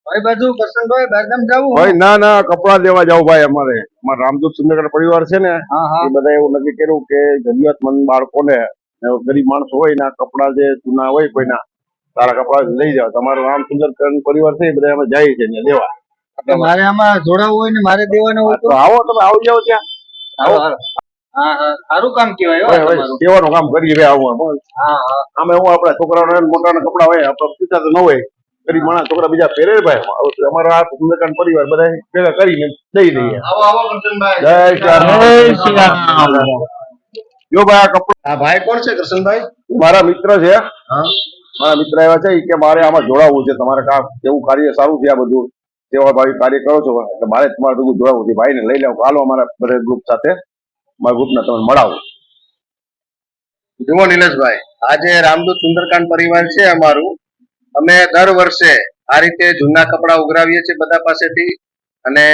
ભાઈ બાજુ કરશનભાઈ બારગામ જાવું ભાઈ ના કપડા લેવા જાવ ભાઈ અમારે અમારા રામદૂત સુંદરગઢ પરિવાર છે ને એ બધા એવું નક્કી કર્યું કે જરૂરિયાતમંદ બાળકોને ગરીબ માણસો હોય ના કપડા જે જૂના હોય કોઈના સારા કપડા લઈ જાવ તમારો રામ સુંદરગઢ પરિવાર છે એ બધા અમે જાય છે ને લેવા મારે આમાં જોડાવું હોય ને મારે દેવાનું હોય તો આવો તમે આવી જાવ ત્યાં આવો હા સારું કામ કહેવાય સેવાનું કામ કરીએ ભાઈ આવું આમે હું આપડા છોકરાઓને મોટાના કપડા હોય આપડે પીતા તો ન હોય ગરીબ માણસ છોકરા બીજા પહેરે ભાઈ અમારા આ સુંદરકાંડ પરિવાર બધા ભેગા કરીને દઈ દઈએ જય શ્રી રામ જો ભાઈ આ કપડા ભાઈ કોણ છે કરશનભાઈ? મારા મિત્ર છે મારા મિત્ર એવા છે કે મારે આમાં જોડાવવું છે તમારે કામ એવું કાર્ય સારું છે આ બધું સેવાભાવી કાર્ય કરો છો એટલે મારે તમારે ભેગું જોડાવવું છે ભાઈને લઈ લેવું હાલો અમારા બધા ગ્રુપ સાથે મારા ગ્રુપને તમે મળાવો. જુઓ નિલેશભાઈ, આજે રામદૂત સુંદરકાંડ પરિવાર છે અમારું. અમે દર વર્ષે આ રીતે જૂના કપડા ઉઘરાવીએ છીએ બધા પાસેથી અને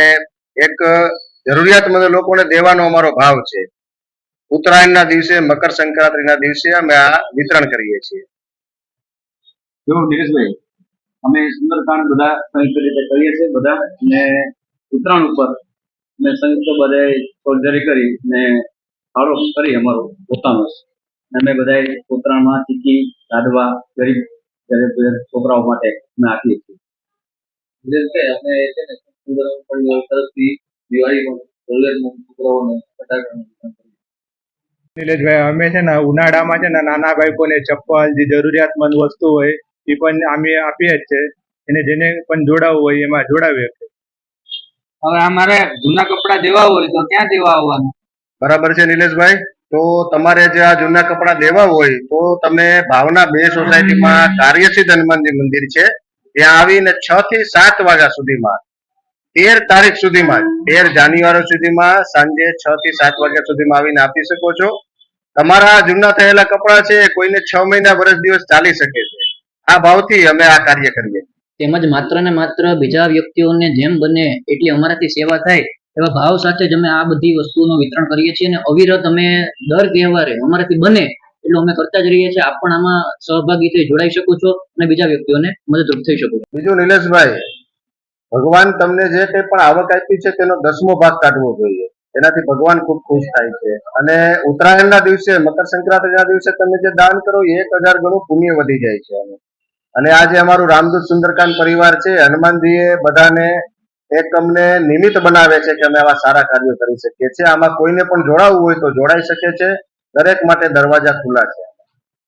એક જરૂરિયાતમંદ લોકોને દેવાનો અમારો ભાવ છે. ઉત્તરાયણના દિવસે, મકર સંક્રાંતિના દિવસે અમે આ વિતરણ કરીએ છીએ. જો નિલેશભાઈ, અમે સુંદરકાંડ બધા સંયુક્ત રીતે કરીએ છીએ બધા અને ઉત્તરાયણ ઉપર અમે સંયુક્ત બધે સર્જરી કરી ને ફાળો કરી અમારો પોતાનો અમે બધા ઉત્તરાયણમાં ચીકી લાડવા ગરીબ છોકરાઓ માટે અમે આપીએ છીએ. અમે છે ને સુંદર પરિવાર તરફથી દિવાળીમાં જરૂરિયાતમંદ છોકરાઓને ફટાકડા. નિલેશભાઈ, અમે છે ને ઉનાળામાં છે ને નાના બાળકોને ચપ્પલ જે જરૂરિયાતમંદ વસ્તુ હોય એ પણ અમે આપીએ જ છે અને જેને પણ જોડાવવું હોય એમાં જોડાવીએ છીએ. હવે અમારે જૂના કપડા દેવા હોય તો ક્યાં દેવા આવવાનું? બરાબર છે નિલેશભાઈ, તો તમારે જે આ જૂના કપડા દેવા હોય તો તમે ભાવના 2 સોસાયટીમાં કાર્યસિદ્ધ હનુમાનજી મંદિર છે ત્યાં આવીને 6 થી 7 વાગ્યા સુધીમાં 13 તારીખ સુધીમાં 13 જાન્યુઆરી સુધીમાં સાંજે 6 થી 7 વાગ્યા સુધીમાં આવીને આપી શકો છો. તમારા જૂના થયેલા કપડા છે કોઈને 6 મહિના વર્ષ દિવસ ચાલી શકે છે. આ ભાવથી અમે આ કાર્ય કરીએ. તેમજ માત્ર ને માત્ર બીજા વ્યક્તિઓને જેમ બને એટલી અમારાથી સેવા થાય એવા ભાવ સાથે જ અમે આ બધી વસ્તુઓનું વિતરણ કરીએ છીએ અને અવિરત અમે દર તહેવારે અમારાથી બને એટલું અમે કરતા જ રહીએ છીએ. આપ પણ આમાં સહભાગી થઈ જોડાઈ શકો છો અને બીજા વ્યક્તિઓને મદદરૂપ થઈ શકો છો. બીજું નિલેશભાઈ, ભગવાન તમને જે કંઈ પણ આવક આપી છે તેનો 10મો ભાગ કાઢવો જોઈએ. એનાથી ભગવાન ખૂબ ખુશ થાય છે અને ઉત્તરાયણના દિવસે, મકર સંક્રાંતિના દિવસે તમે જે દાન કરો 1000 ગણું પુણ્ય વધી જાય છે. અને આજે અમારું રામદૂત સુંદરકાંડ પરિવાર છે, હનુમાનજીએ બધાને એક અમને નિમિત્ત બનાવે છે કે અમે આવા સારા કાર્યો કરી શકીએ છીએ. આમાં કોઈને પણ જોડાવવું હોય તો જોડાઈ શકે છે. દરેક માટે દરવાજા ખુલ્લા છે.